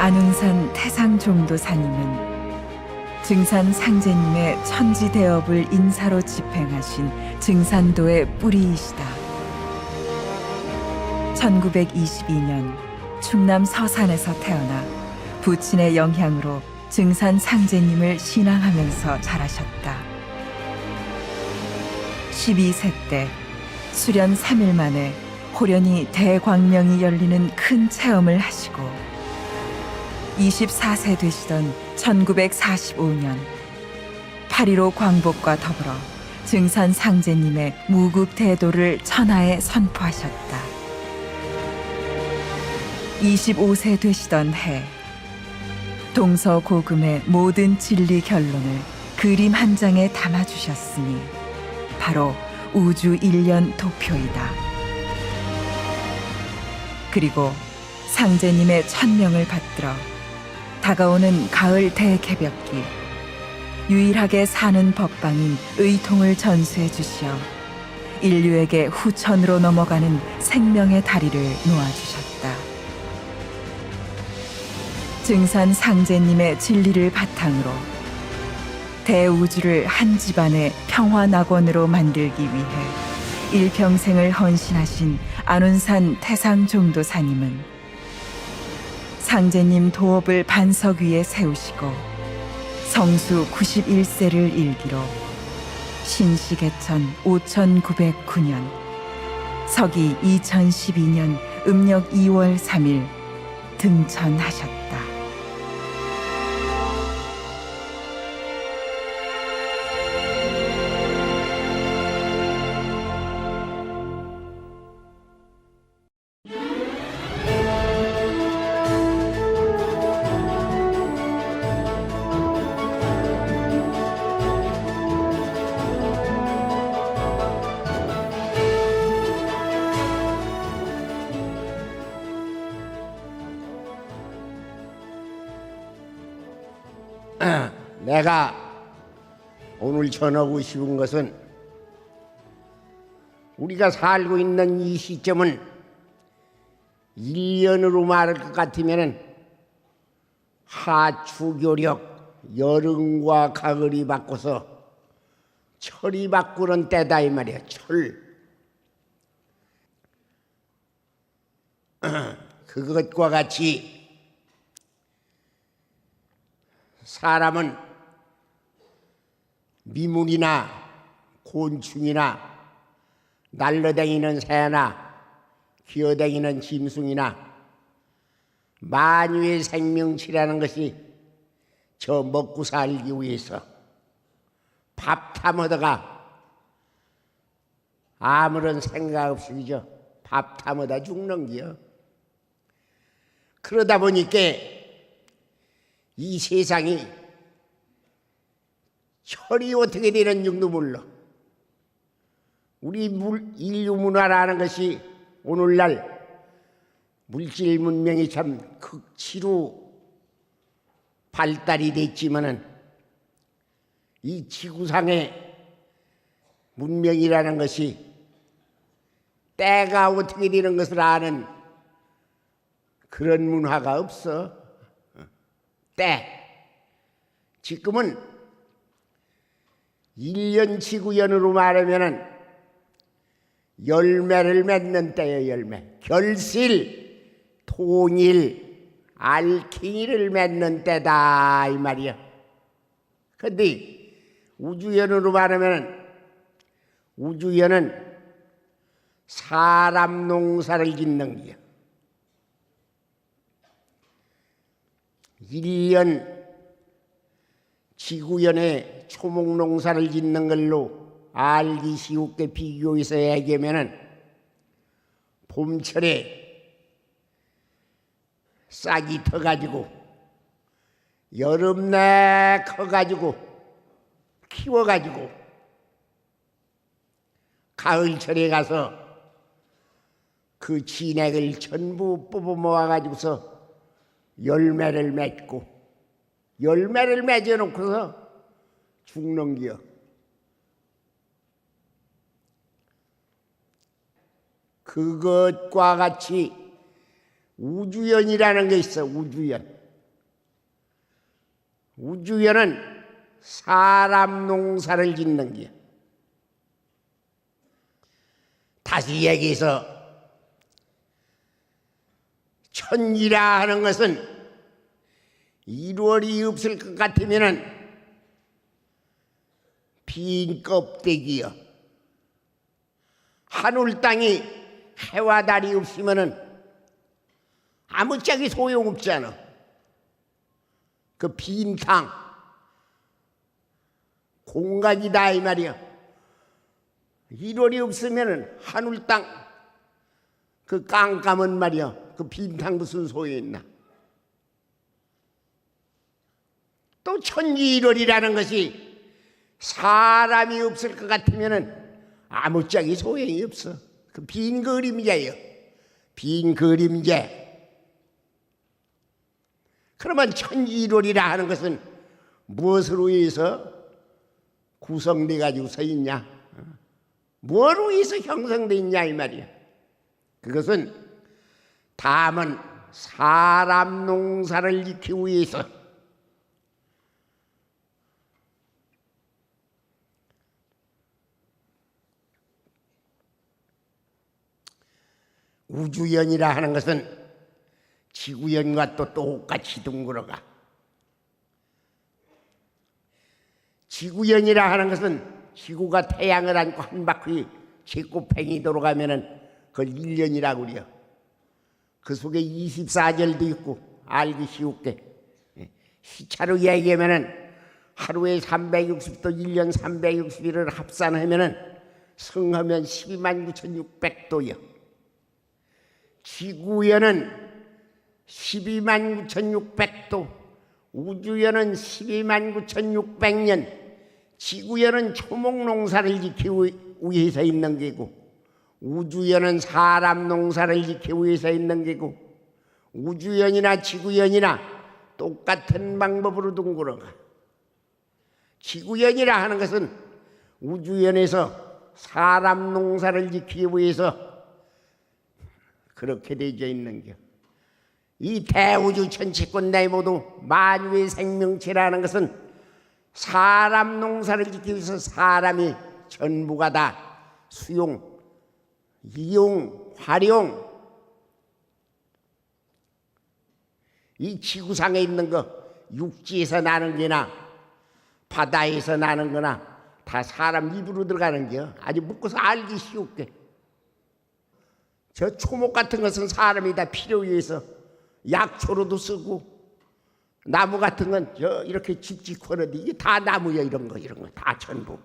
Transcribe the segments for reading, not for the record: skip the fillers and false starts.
안운산 태상종도사님은 증산 상제님의 천지대업을 인사로 집행하신 증산도의 뿌리이시다. 1922년 충남 서산에서 태어나 부친의 영향으로 증산 상제님을 신앙하면서 자라셨다. 12세 때 수련 3일 만에 호련히 대광명이 열리는 큰 체험을 하시고 24세 되시던 1945년 8.15 광복과 더불어 증산 상제님의 무국대도를 천하에 선포하셨다. 25세 되시던 해 동서고금의 모든 진리 결론을 그림 한 장에 담아주셨으니 바로 우주 일련 도표이다. 그리고 상제님의 천명을 받들어 다가오는 가을 대개벽기 유일하게 사는 법방인 의통을 전수해 주시어 인류에게 후천으로 넘어가는 생명의 다리를 놓아주셨다. 증산 상제님의 진리를 바탕으로 대우주를 한 집안의 평화낙원으로 만들기 위해 일평생을 헌신하신 안운산 태상종도사님은 상제님 도업을 반석 위에 세우시고 성수 91세를 일기로 신시개천 5909년 서기 2012년 음력 2월 3일 등천하셨다. 내가 오늘 전하고 싶은 것은 우리가 살고 있는 이 시점은 1년으로 말할 것 같으면 하추교력 여름과 가을이 바꿔서 철이 바꾸는 때다 이 말이야. 철. 그것과 같이 사람은 미물이나 곤충이나 날라다니는 새나 기어다니는 짐승이나 만유의 생명체라는 것이 저 먹고 살기 위해서 밥 타먹다가 아무런 생각 없이 그저 밥 타먹다 죽는 기요. 그러다 보니까 이 세상이 철이 어떻게 되는 줄도 몰라. 우리 인류 문화라는 것이 오늘날 물질 문명이 참 극치로 발달이 됐지만은 이 지구상의 문명이라는 것이 때가 어떻게 되는 것을 아는 그런 문화가 없어. 때. 지금은 1년 지구연으로 말하면은 열매를 맺는 때예요. 열매. 결실, 통일, 알갱이를 맺는 때다 이 말이야. 근데 우주연으로 말하면은 우주연은 사람 농사를 짓는 거야. 1년 지구연에 초목 농사를 짓는 걸로 알기 쉬우게 비교해서 얘기하면은 봄철에 싹이 터가지고 여름내 커가지고 키워가지고 가을철에 가서 그 진액을 전부 뽑아 모아가지고서 열매를 맺고 열매를 맺어놓고서 죽는 기요. 그것과 같이 우주연이라는 게 있어. 우주연. 우주연은 사람 농사를 짓는 게. 다시 얘기해서 천지라 하는 것은 이루어리 없을 것 같으면은 빈 껍데기여. 하늘 땅이 해와 달이 없으면은 아무짝에 소용없잖아. 그 빈 땅 공간이다 이 말이야. 일월이 없으면은 하늘 땅 그 깜깜은 말이야. 그 빈 땅 무슨 소용이 있나? 또 천지일월이라는 것이 사람이 없을 것 같으면은 아무짝에 소용이 없어. 그 빈 그림자예요. 빈 그림자. 그러면 천지일월이라 하는 것은 무엇으로 해서 구성돼 가지고 서 있냐? 뭐로 해서 형성돼 있냐 이 말이야. 그것은 다만 사람 농사를 짓기 위해서 우주연이라 하는 것은 지구연과 또 똑같이 둥그러가. 지구연이라 하는 것은 지구가 태양을 안고 한 바퀴 제곱팽이 돌아가면은 그걸 1년이라고 그래요. 그 속에 24절도 있고 알기 쉬울게. 시차로 얘기하면은 하루에 360도 1년 360일을 합산하면은 성하면 129,600도요. 지구연은 129,600도, 우주연은 129,600년. 지구연은 초목농사를 지키기 위해서 있는 게고, 우주연은 사람 농사를 지키기 위해서 있는 게고, 우주연이나 지구연이나 똑같은 방법으로 둥그러가. 지구연이라 하는 것은 우주연에서 사람 농사를 지키기 위해서 그렇게 되어 있는 게. 이 대우주 천체권 내 모두 만유의 생명체라는 것은 사람 농사를 짓기 위해서 사람이 전부가 다 수용, 이용, 활용, 이 지구상에 있는 거 육지에서 나는 게나 바다에서 나는 거나 다 사람 입으로 들어가는 게요. 아주 묶어서 알기 쉬울게. 저 초목 같은 것은 사람이 다 필요해서 약초로도 쓰고, 나무 같은 건 저 이렇게 집집거려도 이게 다 나무야. 이런 거 다 전부.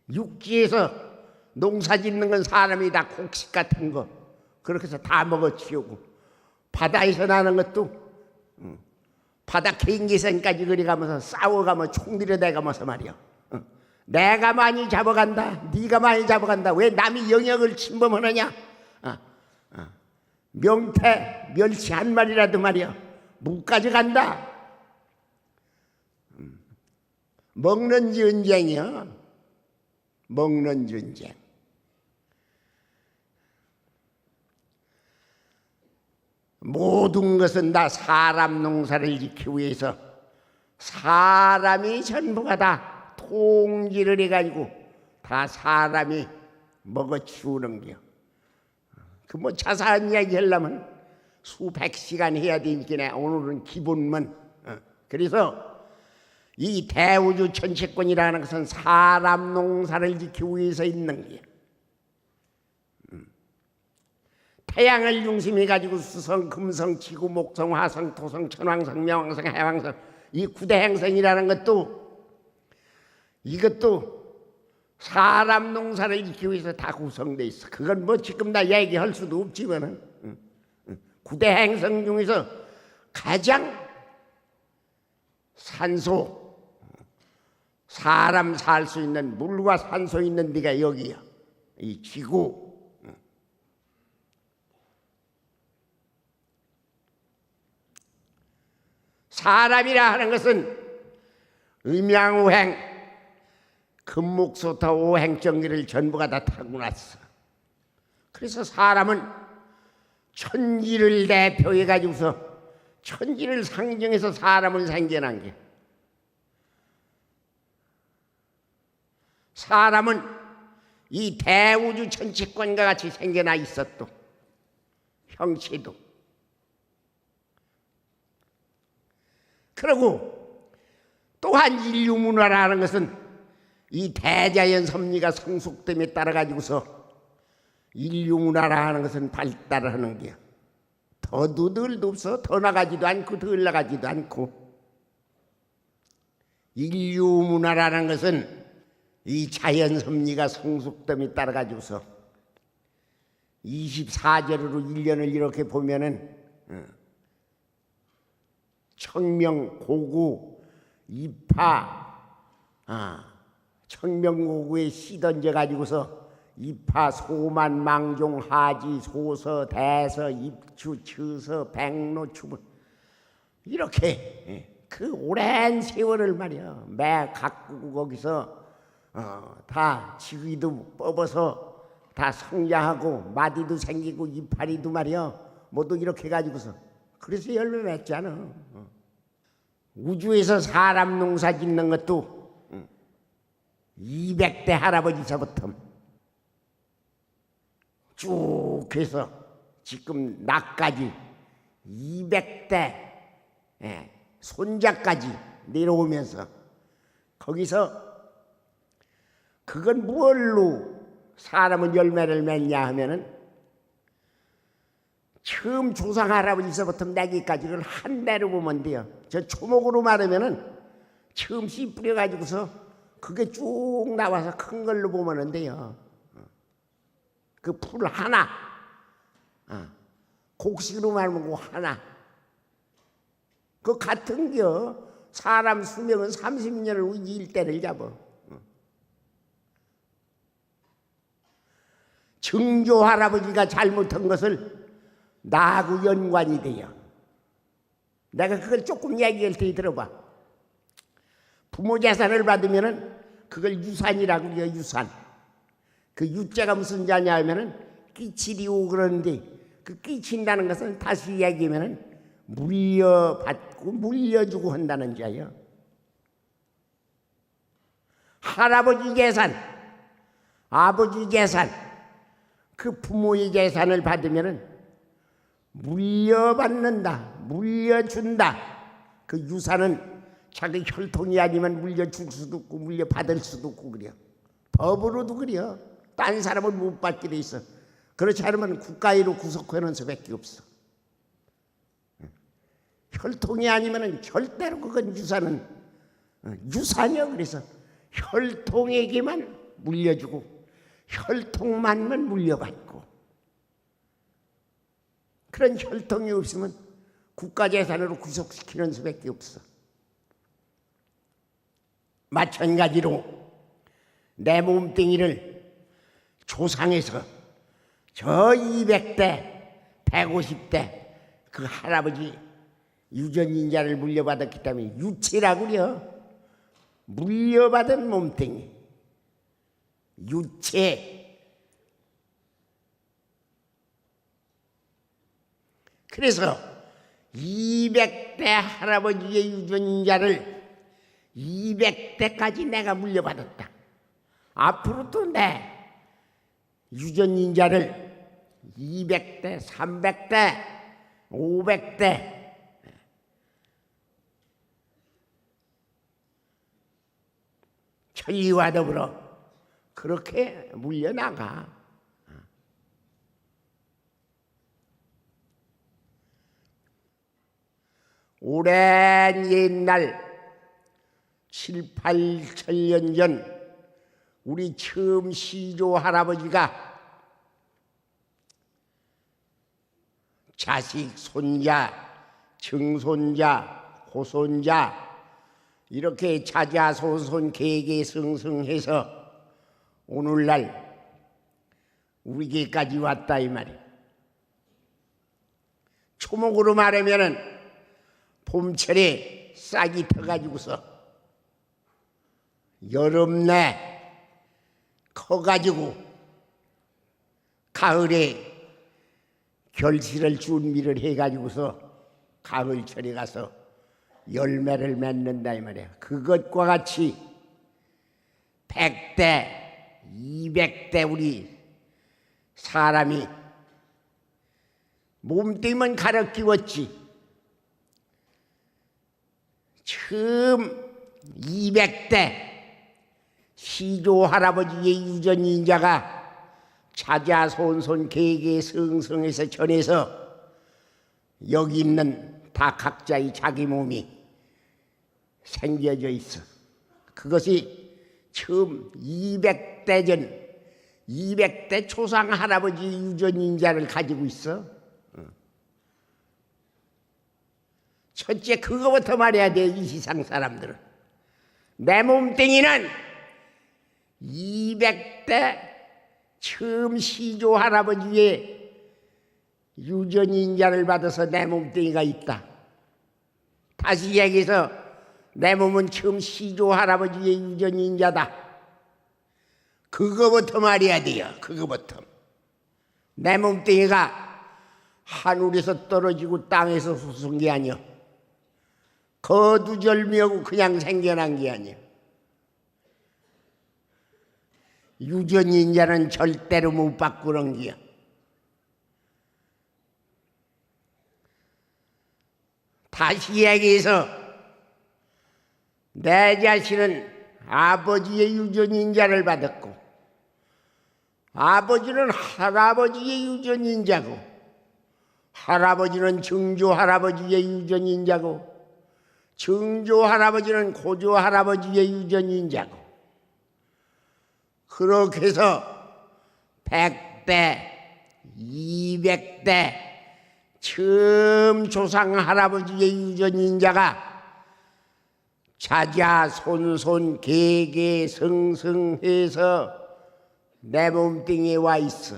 육지에서 농사 짓는 건 사람이 다 곡식 같은 거 그렇게 해서 다 먹어치우고, 바다에서 나는 것도 바다 개인기선까지 그리가면서 싸워가면 총 들여대가면서 말이야. 내가 많이 잡아간다, 네가 많이 잡아간다, 왜 남이 영역을 침범하느냐. 명태, 멸치 한 마리라도 말이야 못 가져간다. 먹는 전쟁이야. 먹는 전쟁. 모든 것은 다 사람 농사를 짓기 위해서 사람이 전부가 다 통지를 해가지고 다 사람이 먹어치우는 겨. 그 뭐 자세한 이야기 하려면 수백 시간 해야 되니까 오늘은 기본만. 그래서 이 대우주 천체권이라는 것은 사람 농사를 짓기 위해서 있는 게. 태양을 중심해 가지고 수성, 금성, 지구, 목성, 화성, 토성, 천왕성, 명왕성, 해왕성, 이 9대 행성이라는 것도 이것도 사람 농사를 짓기 위해서 다 구성돼 있어. 그건 뭐 지금 다 얘기할 수도 없지만은 9대 행성 중에서 가장 산소, 사람 살 수 있는 물과 산소 있는 데가 여기야. 이 지구. 사람이라 하는 것은 음양오행, 금목소토 오행정기를 전부가 다 타고났어. 그래서 사람은 천지를 대표해 가지고서 천지를 상징해서 사람을 생겨난 게, 사람은 이 대우주 천치권과 같이 생겨나 있었도 형체도. 그리고 또한 인류 문화라는 것은 이 대자연 섭리가 성숙됨에 따라 가지고서 인류 문화라는 것은 발달을 하는 게야. 더도 덜도 없어. 더 나가지도 않고 덜 나가지도 않고. 인류 문화라는 것은 이 자연 섭리가 성숙됨에 따라 가지고서 24절으로 1년을 이렇게 보면은 청명, 고구, 이파, 청명고구에 씨 던져 가지고서 이파, 소만, 망종, 하지, 소서, 대서, 입추, 처서, 백로, 추분, 이렇게 그 오랜 세월을 말이야 매 가꾸고 거기서 다 지귀도 뽑아서 다 성장하고 마디도 생기고 이파리도 말이야 모두 이렇게 가지고서 그래서 열매 맺잖아. 우주에서 사람 농사 짓는 것도 200대 할아버지서부터 쭉 해서 지금 나까지 200대 손자까지 내려오면서 거기서 그건 무엇로 사람은 열매를 맺냐 하면은 처음 조상 할아버지서부터 내기까지 그걸 한 대로 보면 돼요. 저 초목으로 말하면은 처음 씨 뿌려가지고서 그게 쭉 나와서 큰 걸로 보면 돼요. 그 풀 하나, 곡식으로 말하면 그 하나. 그 같은겨. 사람 수명은 30년을 우지 일대를 잡아. 증조 할아버지가 잘못한 것을 나하고 연관이 돼요. 내가 그걸 조금 얘기할 테니 들어봐. 부모 재산을 받으면은 그걸 유산이라고 해요. 유산. 그 유자가 무슨 자냐 하면은 끼치리오 그러는데 그 끼친다는 것은 다시 얘기하면은 물려받고 물려주고 한다는 자예요. 할아버지 재산, 아버지 재산, 그 부모의 재산을 받으면은 물려받는다, 물려준다. 그 유산은 자기 혈통이 아니면 물려줄 수도 없고 물려받을 수도 없고 그래요. 법으로도 그래요. 딴 사람은 못 받게 돼 있어. 그렇지 않으면 국가위로 구속해놓은 수밖에 없어. 혈통이 아니면 절대로 그건 유산은 유산이요. 그래서 혈통에게만 물려주고 혈통만만 물려받고 그런 혈통이 없으면 국가재산으로 구속시키는 수밖에 없어. 마찬가지로 내 몸뚱이를 조상에서 저 200대, 150대 그 할아버지 유전인자를 물려받았기 때문에 유체라고 그래요. 물려받은 몸뚱이 유체. 그래서 200대 할아버지의 유전인자를 200대까지 내가 물려받았다. 앞으로 또 내 유전인자를 200대, 300대, 500대 천리와 더불어 그렇게 물려나가. 오랜 옛날 7, 8천년 전 우리 처음 시조 할아버지가 자식, 손자, 증손자, 호손자 이렇게 자자손손 계계승승해서 오늘날 우리에게까지 왔다 이 말이야. 초목으로 말하면은 봄철에 싹이 터가지고서 여름 내 커가지고 가을에 결실을 준비를 해가지고서 가을철에 가서 열매를 맺는다 이 말이야. 그것과 같이 100대, 200대 우리 사람이 몸뚱이만 갈아 끼웠지. 처음 200대 시조 할아버지의 유전인자가 자자손손 개개성성에서 전해서 여기 있는 다 각자의 자기 몸이 생겨져 있어. 그것이 처음 200대 전 200대 조상 할아버지 유전인자를 가지고 있어. 첫째 그거부터 말해야 돼. 이 세상 사람들은 내 몸뚱이는 200대 처음 시조 할아버지의 유전인자를 받아서 내 몸뚱이가 있다. 다시 얘기해서 내 몸은 처음 시조 할아버지의 유전인자다. 그거부터 말해야 돼요. 그거부터. 내 몸뚱이가 하늘에서 떨어지고 땅에서 솟은 게 아니야. 거두절미하고 그냥 생겨난 게 아니야. 유전인자는 절대로 못 바꾸는 게야. 다시 얘기해서 내 자신은 아버지의 유전인자를 받았고 아버지는 할아버지의 유전인자고 할아버지는 증조 할아버지의 유전인자고 증조 할아버지는 고조 할아버지의 유전인자고 그렇게 해서 100대, 200대 처음 조상 할아버지의 유전인자가 자자손손 개개성성해서 내 몸뚱이에 와 있어.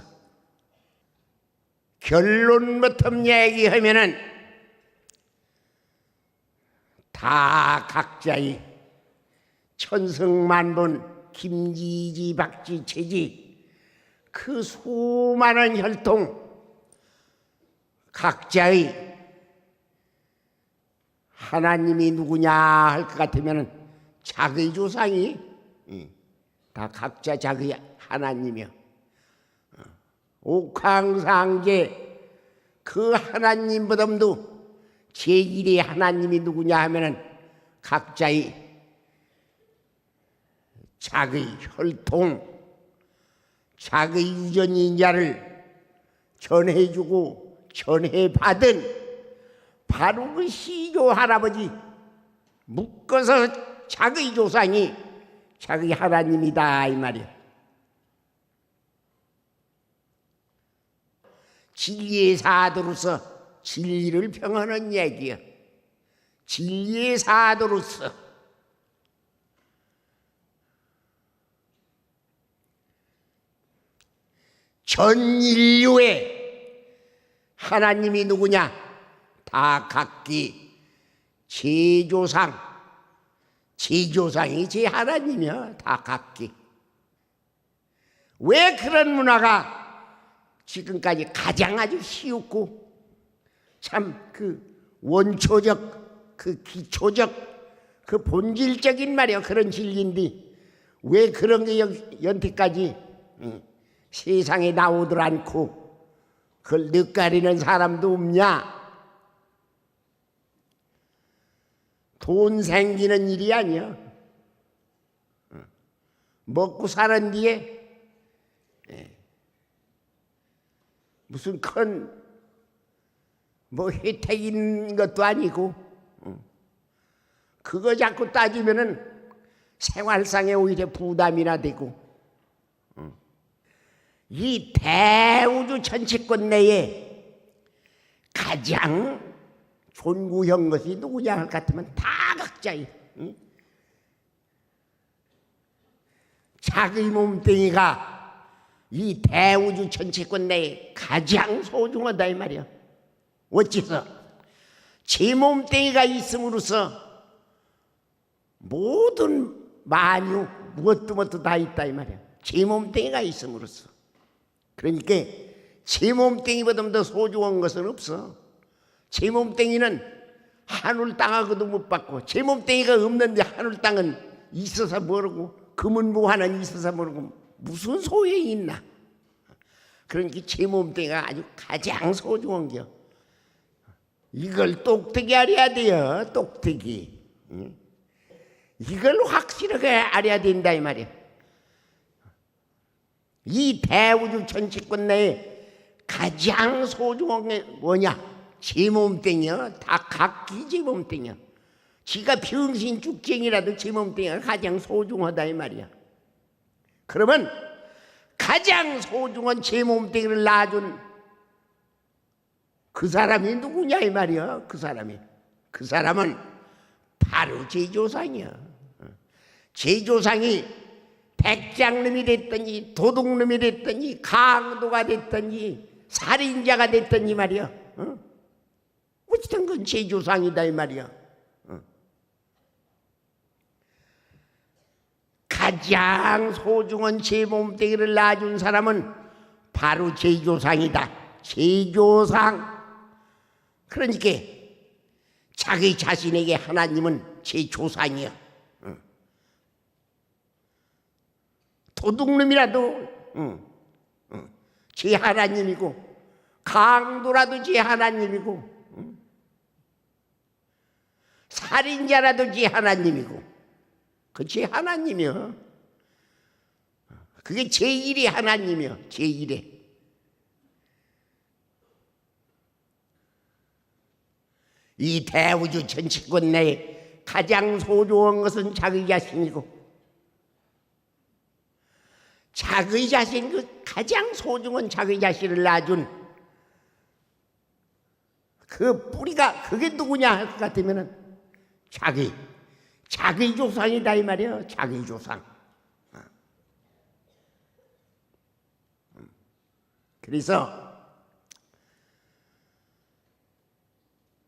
결론부터 얘기하면은 다 각자의 천승만분 김지지 박지 체지 그 수많은 혈통 각자의 하나님이 누구냐 할 것 같으면 자기 조상이 다 각자 자기 하나님이요. 옥황상제 그 하나님보다도 제1의 하나님이 누구냐 하면은 각자의 자기 혈통, 자기 유전인자를 전해주고 전해받은 바로 그 시조 할아버지 묶어서 자기 조상이 자기 하나님이다 이 말이야. 진리의 사도로서 진리를 평하는 얘기야. 진리의 사도로서 전 인류의 하나님이 누구냐? 다 각기 제조상, 제조상이 제 하나님이야. 다 각기. 왜 그런 문화가 지금까지 가장 아주 쉬웠고 참 그 원초적, 그 기초적, 그 본질적인 말이야. 그런 진리인데 왜 그런 게 연태까지 세상에 나오들 않고 그걸 늑가리는 사람도 없냐? 돈 생기는 일이 아니야. 먹고 사는 뒤에 무슨 큰 뭐 혜택인 것도 아니고 그거 자꾸 따지면은 생활상에 오히려 부담이나 되고 이 대우주 전체권 내에 가장 존귀한 것이 누구냐 할 것 같으면 다 각자의 자기 몸뚱이가 이 대우주 전체권 내에 가장 소중하다 이 말이야. 어째서 제 몸뚱이가 있음으로써 모든 만유 무엇도 다 있다 이 말이야. 제 몸뚱이가 있음으로써. 그러니까 제 몸뚱이보다 더 소중한 것은 없어. 제 몸뚱이는 하늘 땅하고도 못 받고, 제 몸뚱이가 없는데 하늘 땅은 있어서 모르고 금은 뭐 하나 있어서 모르고 무슨 소용이 있나. 그러니까 제 몸뚱이가 아주 가장 소중한 겨. 이걸 똑똑히 알아야 돼요. 똑똑히. 이걸 확실하게 알아야 된다 이 말이야. 이 대우주 전체권 내에 가장 소중한 게 뭐냐? 제 몸뚱이야. 다 각기 제 몸뚱이야. 지가 병신 쭉쟁이라도 제 몸뚱이가 가장 소중하다 이 말이야. 그러면 가장 소중한 제 몸뚱이를 낳아준 그 사람이 누구냐 이 말이야. 그 사람은 바로 제 조상이야. 제 조상이 백장놈이 됐더니 도둑놈이 됐더니 강도가 됐더니 살인자가 됐더니 말이야. 어쨌든 그건 제 조상이다 이 말이야. 가장 소중한 제 몸뚱이를 낳아준 사람은 바로 제 조상이다. 제 조상. 그러니까 자기 자신에게 하나님은 제 조상이야. 도둑놈이라도 제 하나님이고, 강도라도 제 하나님이고, 살인자라도 제 하나님이고, 그 제 하나님이요. 그게 제1의 하나님이요. 제1의. 이 대우주 전체권 내에 가장 소중한 것은 자기 자신이고, 자기 자신, 그 가장 소중한 자기 자신을 낳아준 그 뿌리가 그게 누구냐 할 것 같으면은 자기 조상이다 이 말이에요. 자기 조상. 그래서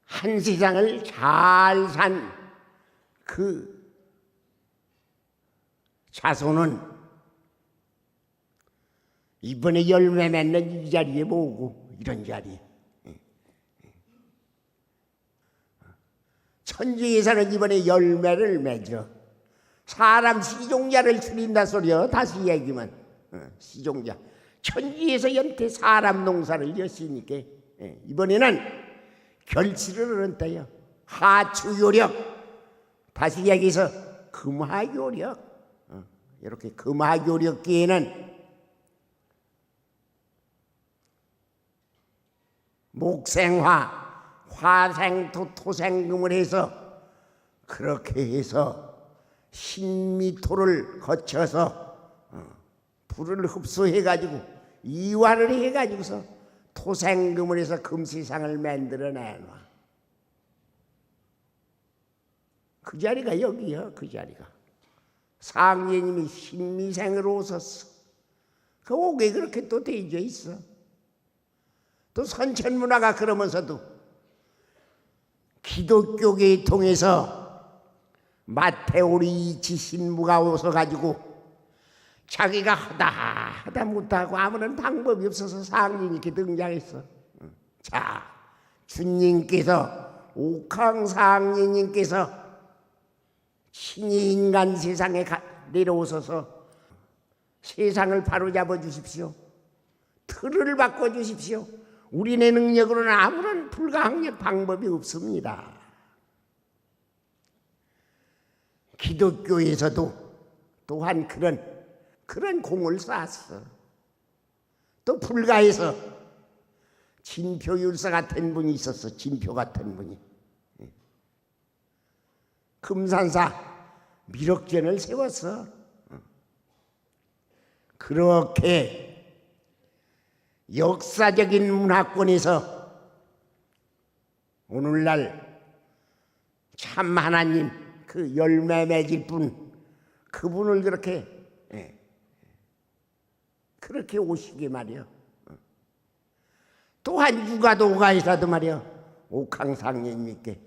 한 세상을 잘 산 그 자손은 이번에 열매 맺는 이 자리에 모으고, 이런 자리. 천주에서는 이번에 열매를 맺어. 사람 시종자를 줄인다 소리요. 다시 얘기만. 시종자. 천주에서 연태 사람 농사를 였으니까 이번에는 결실을 얻었다요. 하추요력. 다시 얘기해서 금화요력. 이렇게 금화요력기에는 목생화, 화생토, 토생금을 해서 그렇게 해서 신미토를 거쳐서 불을 흡수해가지고 이화를 해가지고서 토생금을 해서 금세상을 만들어내놔. 그 자리가 여기야. 그 자리가 상예님이 신미생으로 오셨어. 그 옥에 그렇게 또 되어져 있어. 또 선천문화가 그러면서도 기독교계 통해서 마테오리 지신무가 오셔가지고 자기가 하다 못하고 아무런 방법이 없어서 상인이 이렇게 등장했어. 자, 주님께서 옥황상인님께서 신이 인간 세상에 내려오셔서 세상을 바로잡아 주십시오. 틀을 바꿔 주십시오. 우리네 능력으로는 아무런 불가항력 방법이 없습니다. 기독교에서도 또한 그런 공을 쌓았어. 또 불가에서 진표율사 같은 분이 있었어. 진표 같은 분이. 금산사 미륵전을 세웠어. 그렇게 역사적인 문화권에서 오늘날 참 하나님 그 열매 맺을 분, 그분을 그렇게 오시게 말이요. 또한 유가도 오가에서도 말이요. 옥황상제님께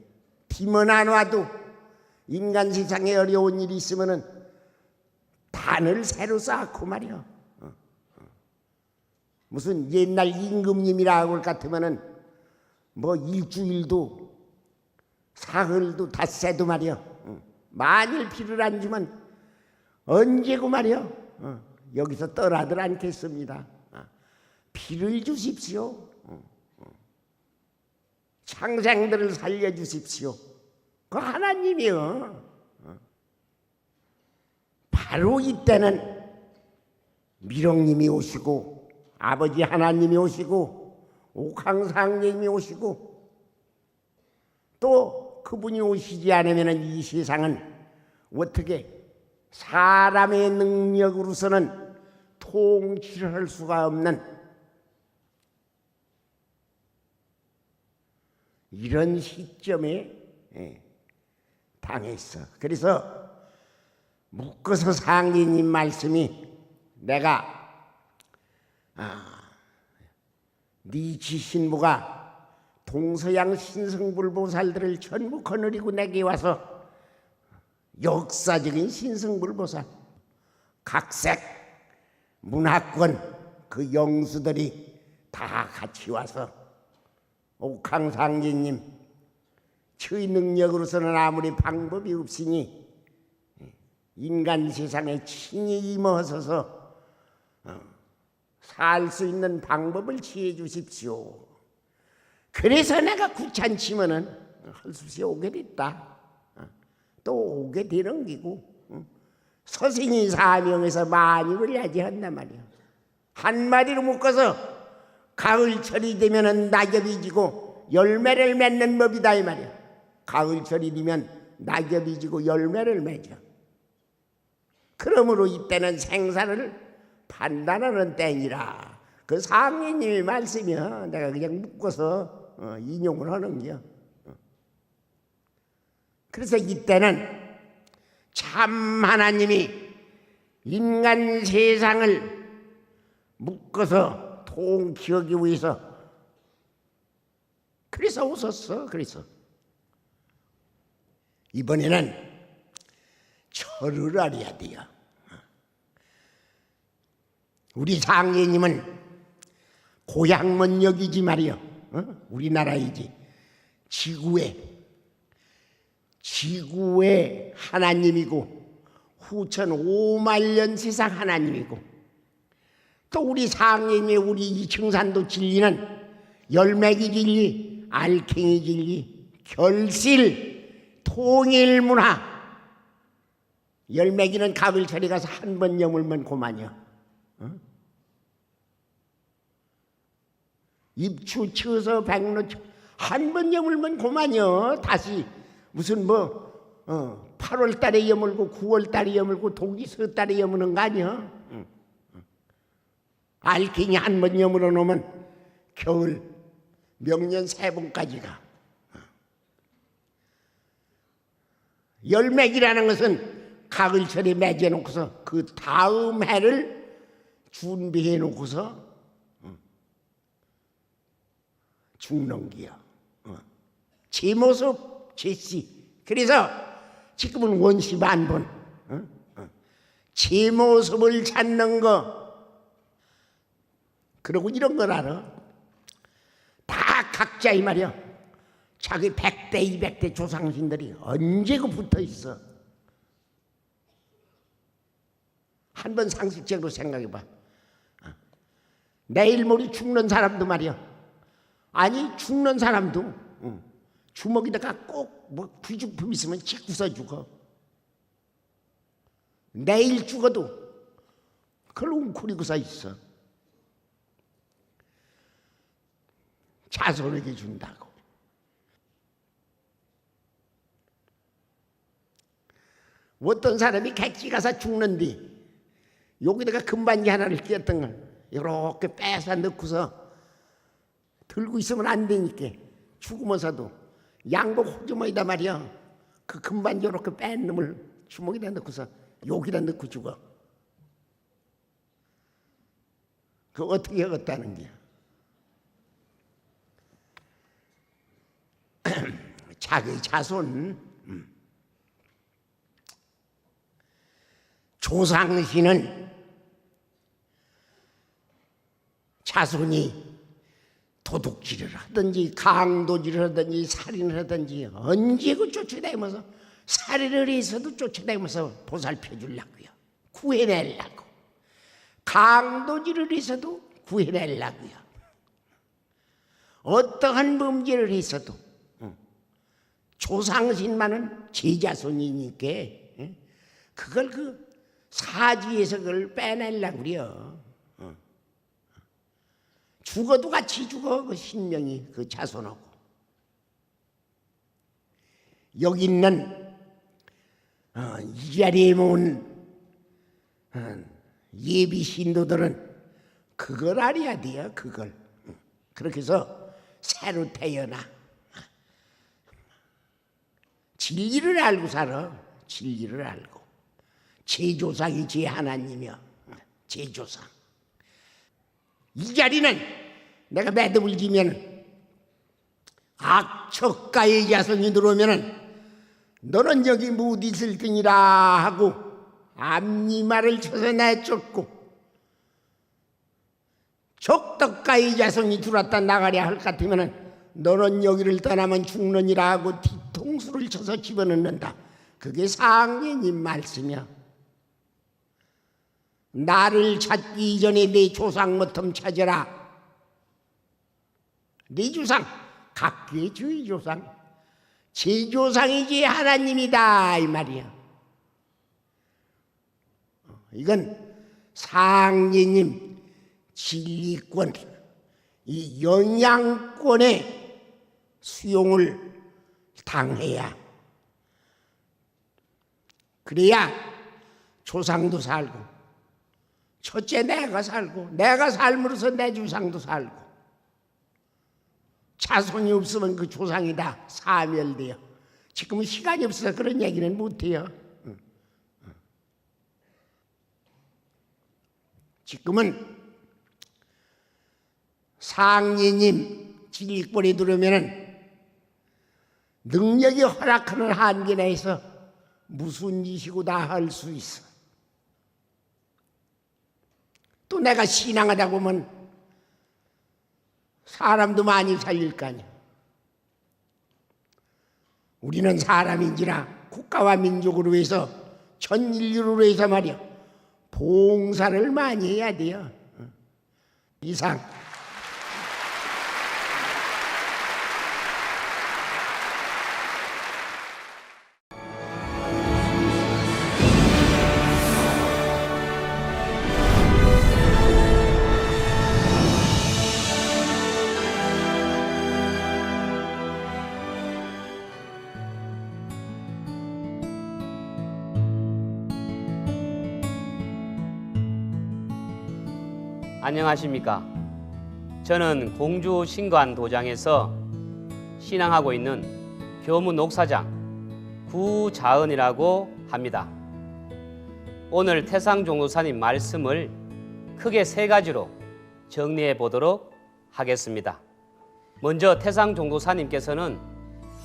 비만 안 와도 인간 세상에 어려운 일이 있으면은 단을 새로 쌓고 말이요. 무슨 옛날 임금님이라고 할 것 같으면은 뭐 일주일도 사흘도 닷새도 말이야. 만일 비를 안 주면 언제고 말이야. 여기서 떠나들 않겠습니다. 비를 주십시오. 창생들을 살려주십시오. 그 하나님이요. 바로 이때는 미령님이 오시고 아버지 하나님이 오시고 옥황상제님이 오시고 또 그분이 오시지 않으면 이 세상은 어떻게 사람의 능력으로서는 통치를 할 수가 없는 이런 시점에 당했어. 그래서 묶어서 상제님 말씀이 내가 네 지신부가 동서양 신성불보살들을 전부 거느리고 내게 와서 역사적인 신성불보살 각색 문화권 그 영수들이 다 같이 와서 옥황상제님 저희 능력으로서는 아무리 방법이 없으니 인간 세상에 친히 임하셔서 살 수 있는 방법을 지혜 주십시오. 그래서 내가 구찬치면은 헐수시 오게 됐다. 또 오게 되는 기고 서신이 사명에서 만유를 야지한단 말이야. 한마디로 묶어서 가을철이 되면은 낙엽이 지고 열매를 맺는 법이다 이 말이야. 가을철이 되면 낙엽이 지고 열매를 맺어. 그러므로 이때는 생사를 판단하는 때니라. 그 상인님의 말씀이야. 내가 그냥 묶어서 인용을 하는 거야. 그래서 이때는 참 하나님이 인간 세상을 묶어서 통치하기 위해서 그래서 오셨어. 그래서 이번에는 절을 알아야 돼요. 우리 상제님은 고향먼 여기지 말이요. 우리나라이지. 지구의 하나님이고 후천 5만 년 세상 하나님이고 또 우리 상제님의 우리 이청산도 진리는 열매기 진리, 알갱이 진리, 결실, 통일문화. 열매기는 가을철에 가서 한 번 여물면 고만이야. 입추 쳐서 백로 한 번 여물면 고만이요. 다시 무슨 8월 달에 여물고 9월 달에 여물고 독이서 달에 여무는 거 아니야. 알갱이 한 번 여물어 놓으면 겨울 명년 세 번까지가. 열매기라는 것은 가을철에 맺어 놓고서 그 다음 해를 준비해 놓고서 죽는 기야. 제 모습, 제씨. 그래서 지금은 원시만번. 제 모습을 찾는 거. 그러고 이런 걸 알아. 다 각자 이 말이야. 자기 100대, 200대 조상신들이 언제고 붙어 있어. 한번 상식적으로 생각해 봐. 내일 모레 죽는 사람도 말이야. 아니 죽는 사람도 주먹에다가 꼭 뭐 귀중품 있으면 짓고서 죽어. 내일 죽어도 그걸 웅크리고서 있어. 자손에게 준다고. 어떤 사람이 객지 가서 죽는디 여기다가 금반지 하나를 끼었던 걸 이렇게 빼서 넣고서 들고 있으면 안 되니까 죽으면서도 양복 호주머니다 말이야. 그 금반지 이렇게 뺀 놈을 주먹에다 넣고서 여기다 넣고 죽어. 그 어떻게 하겠다는 게야. 자기 자손 조상신은 자손이 도둑질을 하든지 강도질을 하든지 살인을 하든지 언제 그 쫓아다니면서 살인을 해서도 쫓아다니면서 보살펴 주려고요. 구해내려고. 강도질을 해서도 구해내려고요. 어떠한 범죄를 했어도 조상신만은 제자손이니까 그걸 그 사지에서 그걸 빼내려고 그래요. 죽어도 같이 죽어, 그 신명이 그 자손하고. 여기 있는 이 자리에 모은 예비 신도들은 그걸 알아야 돼요. 그걸. 그렇게 해서 새로 태어나 진리를 알고 살아. 진리를 알고. 제조상이 제 하나님이여. 제조상. 이 자리는 내가 매듭을 지면 악척가의 자손이 들어오면은 너는 여기 못 있을 테니라 하고 앞니말을 쳐서 내쫓고, 적덕가의 자손이 들어왔다 나가랴 할 것 같으면은 너는 여기를 떠나면 죽느니라 하고 뒤통수를 쳐서 집어넣는다. 그게 상례님 말씀이야. 나를 찾기 이전에 내 조상 모텀 찾아라. 네 조상, 각기의 주의 조상, 제 조상이지 하나님이다 이 말이야. 이건 상례님 진리권, 이 영양권의 수용을 당해야, 그래야 조상도 살고, 첫째 내가 살고, 내가 삶으로서 내 조상도 살고, 자손이 없으면 그 조상이 다 사멸돼요. 지금은 시간이 없어서 그런 얘기는 못해요. 지금은 상례님 진리권에 들어오면은 능력이 허락하는 한계 내에서 무슨 짓이고 다 할 수 있어. 또 내가 신앙하다 보면 사람도 많이 살릴 거 아니야. 우리는 사람인지라 국가와 민족을 위해서, 전 인류를 위해서 말이야, 봉사를 많이 해야 돼요. 이상. 안녕하십니까. 저는 공주 신관 도장에서 신앙하고 있는 교무 녹사장 구자은이라고 합니다. 오늘 태상종도사님 말씀을 크게 세 가지로 정리해 보도록 하겠습니다. 먼저 태상종도사님께서는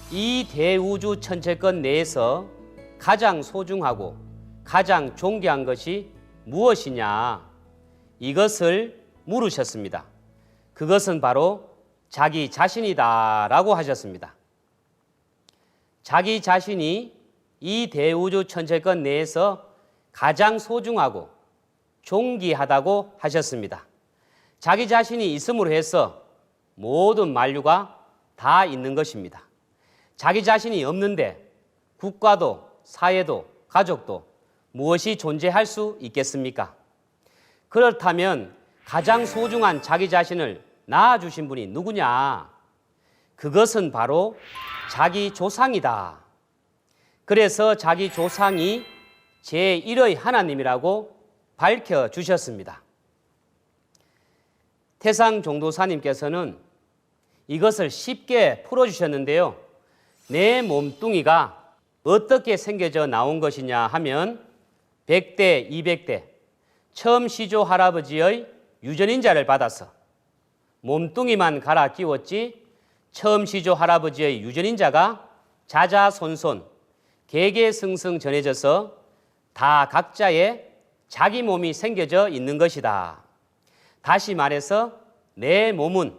이 대우주 천체권 내에서 가장 소중하고 가장 존귀한 것이 무엇이냐, 이것을 물으셨습니다. 그것은 바로 자기 자신이다 라고 하셨습니다. 자기 자신이 이 대우주 천체권 내에서 가장 소중하고 존귀하다고 하셨습니다. 자기 자신이 있음으로 해서 모든 만류가 다 있는 것입니다. 자기 자신이 없는데 국가도 사회도 가족도 무엇이 존재할 수 있겠습니까? 그렇다면 가장 소중한 자기 자신을 낳아주신 분이 누구냐? 그것은 바로 자기 조상이다. 그래서 자기 조상이 제1의 하나님이라고 밝혀주셨습니다. 태상종도사님께서는 이것을 쉽게 풀어주셨는데요. 내 몸뚱이가 어떻게 생겨져 나온 것이냐 하면 100대, 200대 처음 시조 할아버지의 유전인자를 받아서 몸뚱이만 갈아 끼웠지, 처음 시조 할아버지의 유전인자가 자자손손 개개승승 전해져서 다 각자의 자기 몸이 생겨져 있는 것이다. 다시 말해서 내 몸은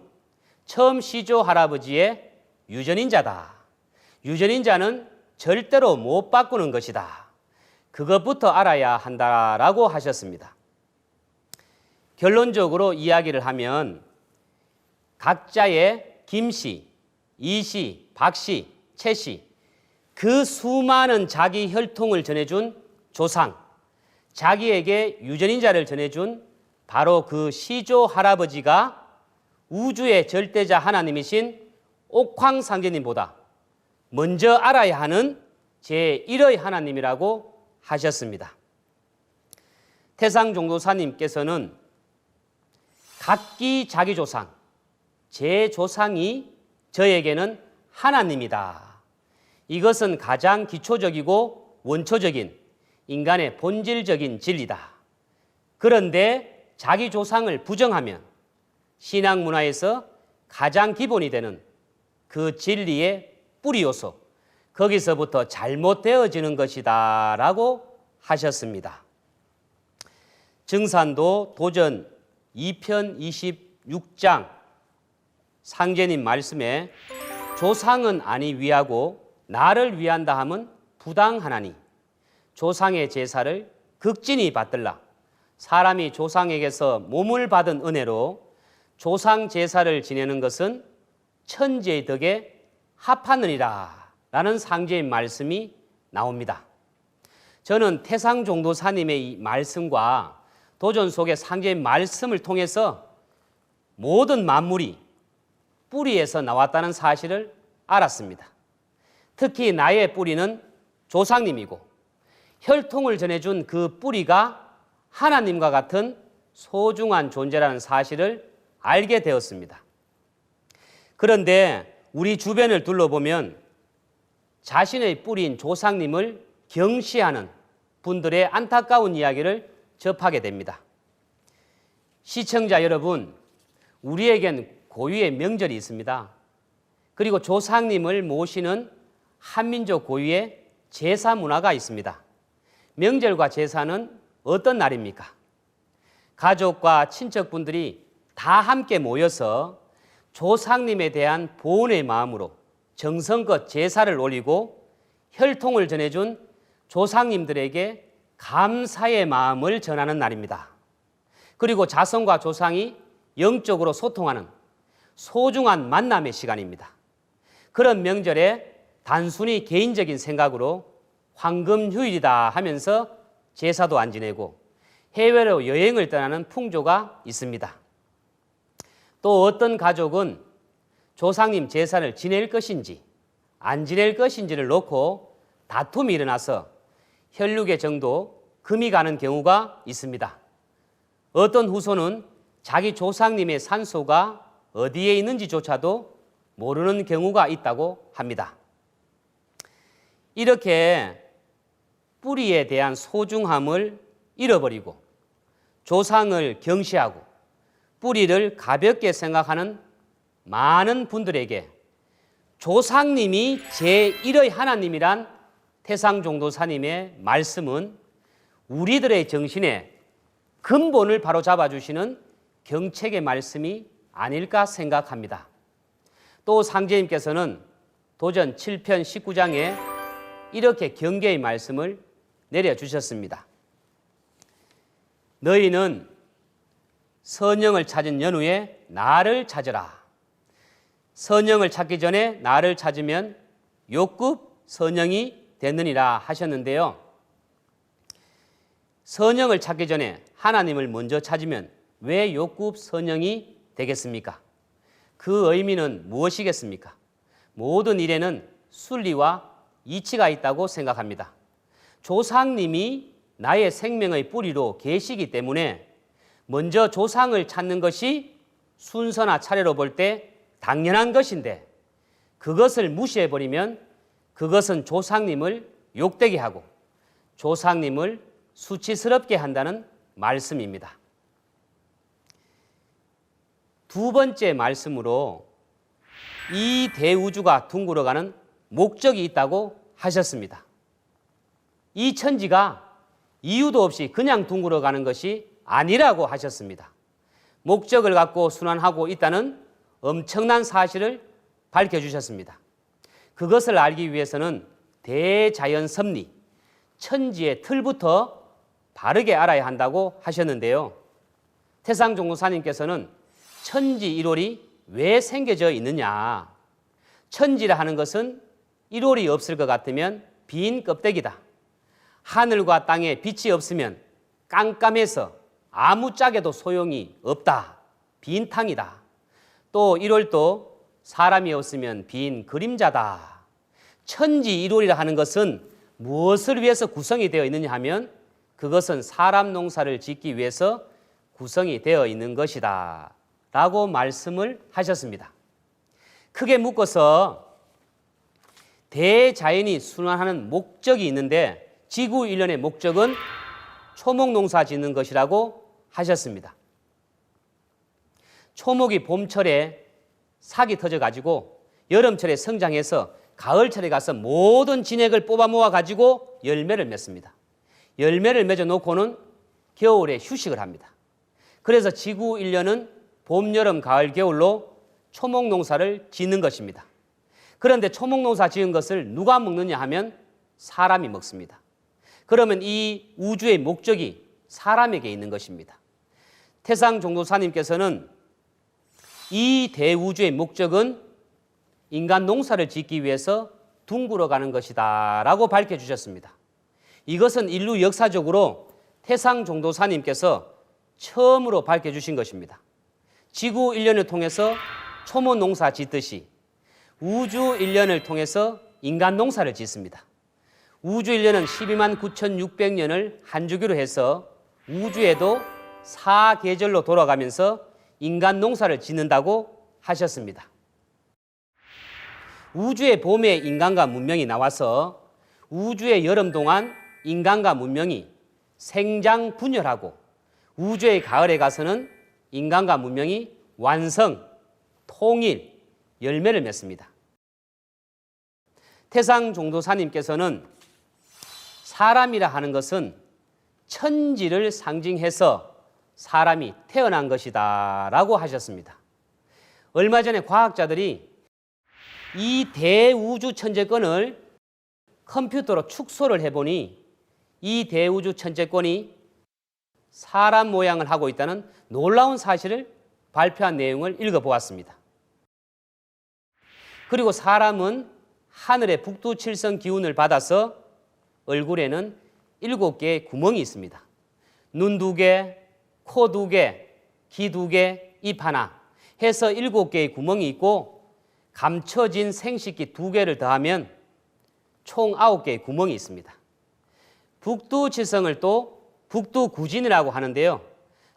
처음 시조 할아버지의 유전인자다. 유전인자는 절대로 못 바꾸는 것이다. 그것부터 알아야 한다라고 하셨습니다. 결론적으로 이야기를 하면 각자의 김씨, 이씨, 박씨, 최씨 그 수많은 자기 혈통을 전해준 조상, 자기에게 유전인자를 전해준 바로 그 시조 할아버지가 우주의 절대자 하나님이신 옥황상제님보다 먼저 알아야 하는 제1의 하나님이라고 하셨습니다. 태상종도사님께서는 각기 자기 조상, 제 조상이 저에게는 하나님이다. 이것은 가장 기초적이고 원초적인 인간의 본질적인 진리다. 그런데 자기 조상을 부정하면 신앙 문화에서 가장 기본이 되는 그 진리의 뿌리 요소, 거기서부터 잘못되어지는 것이다 라고 하셨습니다. 증산도 도전 2편 26장 상제님 말씀에 조상은 아니 위하고 나를 위한다 함은 부당하나니 조상의 제사를 극진히 받들라. 사람이 조상에게서 몸을 받은 은혜로 조상 제사를 지내는 것은 천지의 덕에 합하느니라 라는 상제의 말씀이 나옵니다. 저는 태상종도사님의 이 말씀과 도전 속의 상제의 말씀을 통해서 모든 만물이 뿌리에서 나왔다는 사실을 알았습니다. 특히 나의 뿌리는 조상님이고 혈통을 전해준 그 뿌리가 하나님과 같은 소중한 존재라는 사실을 알게 되었습니다. 그런데 우리 주변을 둘러보면 자신의 뿌리인 조상님을 경시하는 분들의 안타까운 이야기를 접하게 됩니다. 시청자 여러분, 우리에겐 고유의 명절이 있습니다. 그리고 조상님을 모시는 한민족 고유의 제사 문화가 있습니다. 명절과 제사는 어떤 날입니까? 가족과 친척분들이 다 함께 모여서 조상님에 대한 보온의 마음으로 정성껏 제사를 올리고 혈통을 전해준 조상님들에게 감사의 마음을 전하는 날입니다. 그리고 자손과 조상이 영적으로 소통하는 소중한 만남의 시간입니다. 그런 명절에 단순히 개인적인 생각으로 황금휴일이다 하면서 제사도 안 지내고 해외로 여행을 떠나는 풍조가 있습니다. 또 어떤 가족은 조상님 제사를 지낼 것인지 안 지낼 것인지를 놓고 다툼이 일어나서 혈육의 정도 금이 가는 경우가 있습니다. 어떤 후손은 자기 조상님의 산소가 어디에 있는지조차도 모르는 경우가 있다고 합니다. 이렇게 뿌리에 대한 소중함을 잃어버리고 조상을 경시하고 뿌리를 가볍게 생각하는 많은 분들에게 조상님이 제1의 하나님이란 태상종도사님의 말씀은 우리들의 정신에 근본을 바로잡아 주시는 경책의 말씀이 아닐까 생각합니다. 또 상제님께서는 도전 7편 19장에 이렇게 경계의 말씀을 내려주셨습니다. 너희는 선영을 찾은 연후에 나를 찾으라. 선영을 찾기 전에 나를 찾으면 욕급 선영이 되느니라 하셨는데요. 선영을 찾기 전에 하나님을 먼저 찾으면 왜 욕급 선영이 되겠습니까? 그 의미는 무엇이겠습니까? 모든 일에는 순리와 이치가 있다고 생각합니다. 조상님이 나의 생명의 뿌리로 계시기 때문에 먼저 조상을 찾는 것이 순서나 차례로 볼 때 당연한 것인데 그것을 무시해버리면 그것은 조상님을 욕되게 하고 조상님을 수치스럽게 한다는 말씀입니다. 두 번째 말씀으로 이 대우주가 둥글어가는 목적이 있다고 하셨습니다. 이 천지가 이유도 없이 그냥 둥글어가는 것이 아니라고 하셨습니다. 목적을 갖고 순환하고 있다는 엄청난 사실을 밝혀주셨습니다. 그것을 알기 위해서는 대자연 섭리, 천지의 틀부터 바르게 알아야 한다고 하셨는데요. 태상종도사님께서는 천지 1월이 왜 생겨져 있느냐? 천지라 하는 것은 1월이 없을 것 같으면 빈 껍데기다. 하늘과 땅에 빛이 없으면 깜깜해서 아무짝에도 소용이 없다. 빈 탕이다. 또 1월도 사람이 없으면 빈 그림자다. 천지 1월이라 하는 것은 무엇을 위해서 구성이 되어 있느냐 하면 그것은 사람 농사를 짓기 위해서 구성이 되어 있는 것이다 라고 말씀을 하셨습니다. 크게 묶어서 대자연이 순환하는 목적이 있는데 지구 일련의 목적은 초목 농사 짓는 것이라고 하셨습니다. 초목이 봄철에 삭이 터져가지고 여름철에 성장해서 가을철에 가서 모든 진액을 뽑아 모아가지고 열매를 맺습니다. 열매를 맺어 놓고는 겨울에 휴식을 합니다. 그래서 지구 일년은 봄, 여름, 가을, 겨울로 초목 농사를 짓는 것입니다. 그런데 초목 농사 지은 것을 누가 먹느냐 하면 사람이 먹습니다. 그러면 이 우주의 목적이 사람에게 있는 것입니다. 태상종도사님께서는 이 대우주의 목적은 인간 농사를 짓기 위해서 둥글어 가는 것이다 라고 밝혀주셨습니다. 이것은 인류 역사적으로 태상종도사님께서 처음으로 밝혀주신 것입니다. 지구 1년을 통해서 초목 농사 짓듯이 우주 1년을 통해서 인간 농사를 짓습니다. 우주 1년은 12만 9,600년을 한 주기로 해서 우주에도 4계절로 돌아가면서 인간 농사를 짓는다고 하셨습니다. 우주의 봄에 인간과 문명이 나와서 우주의 여름 동안 인간과 문명이 생장 분열하고 우주의 가을에 가서는 인간과 문명이 완성, 통일, 열매를 맺습니다. 태상종도사님께서는 사람이라 하는 것은 천지를 상징해서 사람이 태어난 것이다 라고 하셨습니다. 얼마 전에 과학자들이 이 대우주 천재권을 컴퓨터로 축소를 해보니 이 대우주 천재권이 사람 모양을 하고 있다는 놀라운 사실을 발표한 내용을 읽어보았습니다. 그리고 사람은 하늘의 북두칠성 기운을 받아서 얼굴에는 7개의 구멍이 있습니다. 눈 2개, 코 2개, 귀 2개, 입 하나 해서 7개의 구멍이 있고 감춰진 생식기 2개를 더하면 총 9개의 구멍이 있습니다. 북두칠성을 또 북두구진이라고 하는데요.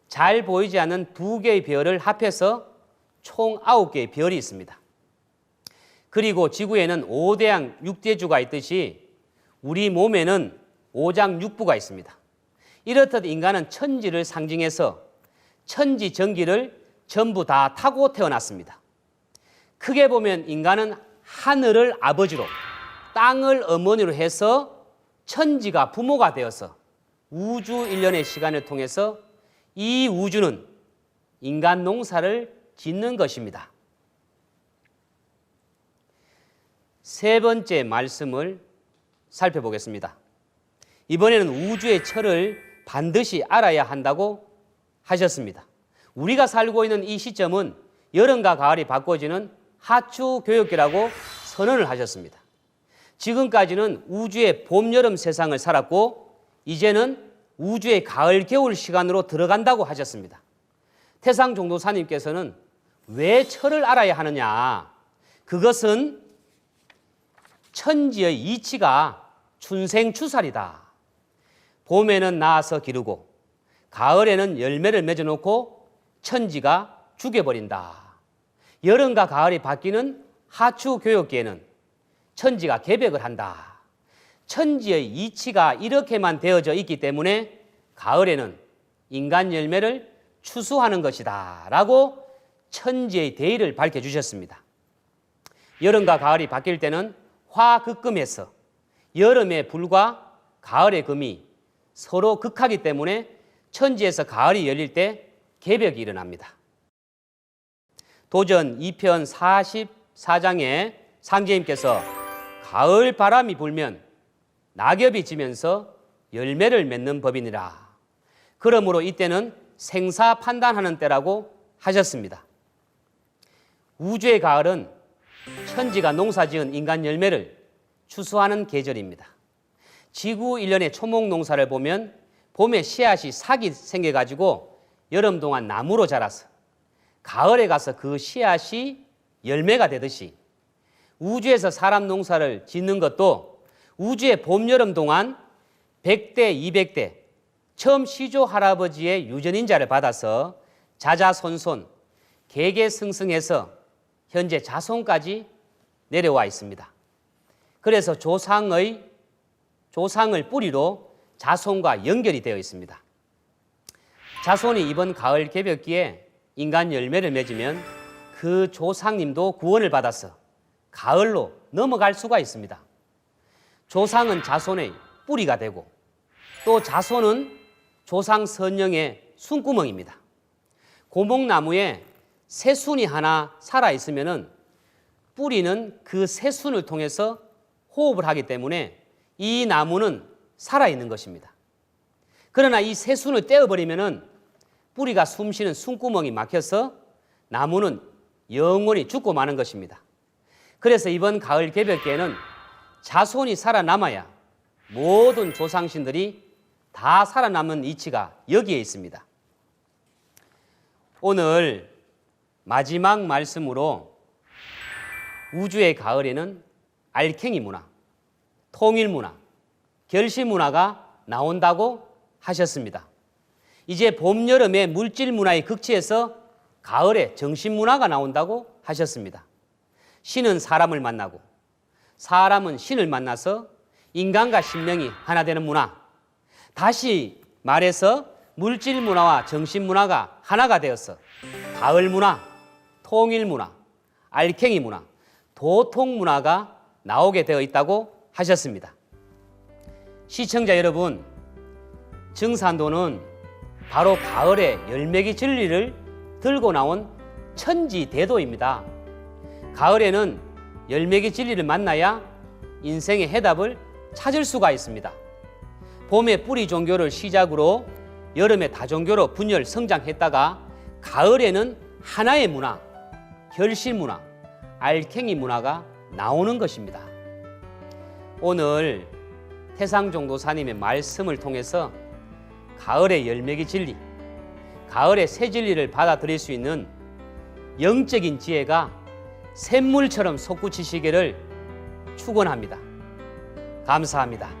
잘 보이지 않는 2개의 별을 합해서 총 9개의 별이 있습니다. 그리고 지구에는 5대양 6대주가 있듯이 우리 몸에는 5장육부가 있습니다. 이렇듯 인간은 천지를 상징해서 천지 전기를 전부 다 타고 태어났습니다. 크게 보면 인간은 하늘을 아버지로 땅을 어머니로 해서 천지가 부모가 되어서 우주 일련의 시간을 통해서 이 우주는 인간 농사를 짓는 것입니다. 세 번째 말씀을 살펴보겠습니다. 이번에는 우주의 철을 반드시 알아야 한다고 하셨습니다. 우리가 살고 있는 이 시점은 여름과 가을이 바꿔지는 하추 교역기라고 선언을 하셨습니다. 지금까지는 우주의 봄, 여름 세상을 살았고 이제는 우주의 가을, 겨울 시간으로 들어간다고 하셨습니다. 태상종도사님께서는 왜 철을 알아야 하느냐? 그것은 천지의 이치가 춘생추살이다. 봄에는 나아서 기르고 가을에는 열매를 맺어놓고 천지가 죽여버린다. 여름과 가을이 바뀌는 하추 교역기에는 천지가 개벽을 한다. 천지의 이치가 이렇게만 되어져 있기 때문에 가을에는 인간 열매를 추수하는 것이다 라고 천지의 대의를 밝혀주셨습니다. 여름과 가을이 바뀔 때는 화극금에서 여름의 불과 가을의 금이 서로 극하기 때문에 천지에서 가을이 열릴 때 개벽이 일어납니다. 도전 2편 44장에 상제님께서 가을 바람이 불면 낙엽이 지면서 열매를 맺는 법이니라. 그러므로 이때는 생사 판단하는 때라고 하셨습니다. 우주의 가을은 천지가 농사지은 인간 열매를 추수하는 계절입니다. 지구 일련의 초목 농사를 보면 봄에 씨앗이 싹이 생겨가지고 여름 동안 나무로 자라서 가을에 가서 그 씨앗이 열매가 되듯이 우주에서 사람 농사를 짓는 것도 우주의 봄, 여름 동안 100대, 200대 처음 시조 할아버지의 유전인자를 받아서 자자손손 계계승승해서 현재 자손까지 내려와 있습니다. 그래서 조상을 뿌리로 자손과 연결이 되어 있습니다. 자손이 이번 가을 개벽기에 인간 열매를 맺으면 그 조상님도 구원을 받아서 가을로 넘어갈 수가 있습니다. 조상은 자손의 뿌리가 되고 또 자손은 조상 선영의 숨구멍입니다. 고목나무에 새순이 하나 살아있으면 뿌리는 그 새순을 통해서 호흡을 하기 때문에 이 나무는 살아있는 것입니다. 그러나 이 새순을 떼어버리면 뿌리가 숨쉬는 숨구멍이 막혀서 나무는 영원히 죽고 마는 것입니다. 그래서 이번 가을 개벽기에는 자손이 살아남아야 모든 조상신들이 다 살아남는 이치가 여기에 있습니다. 오늘 마지막 말씀으로 우주의 가을에는 알갱이 문화, 통일 문화, 결실 문화가 나온다고 하셨습니다. 이제 봄, 여름의 물질 문화의 극치에서 가을에 정신 문화가 나온다고 하셨습니다. 신은 사람을 만나고 사람은 신을 만나서 인간과 신명이 하나 되는 문화. 다시 말해서 물질 문화와 정신 문화가 하나가 되어서 가을 문화, 통일 문화, 알갱이 문화, 도통 문화가 나오게 되어 있다고 하셨습니다. 시청자 여러분, 증산도는 바로 가을에 열매기 진리를 들고 나온 천지대도입니다. 가을에는 열매기 진리를 만나야 인생의 해답을 찾을 수가 있습니다. 봄에 뿌리 종교를 시작으로 여름에 다종교로 분열 성장했다가 가을에는 하나의 문화, 결실 문화, 알갱이 문화가 나오는 것입니다. 오늘 태상종도사님의 말씀을 통해서 가을의 열매기 진리, 가을의 새 진리를 받아들일 수 있는 영적인 지혜가 샘물처럼 솟구치시기를 축원합니다. 감사합니다.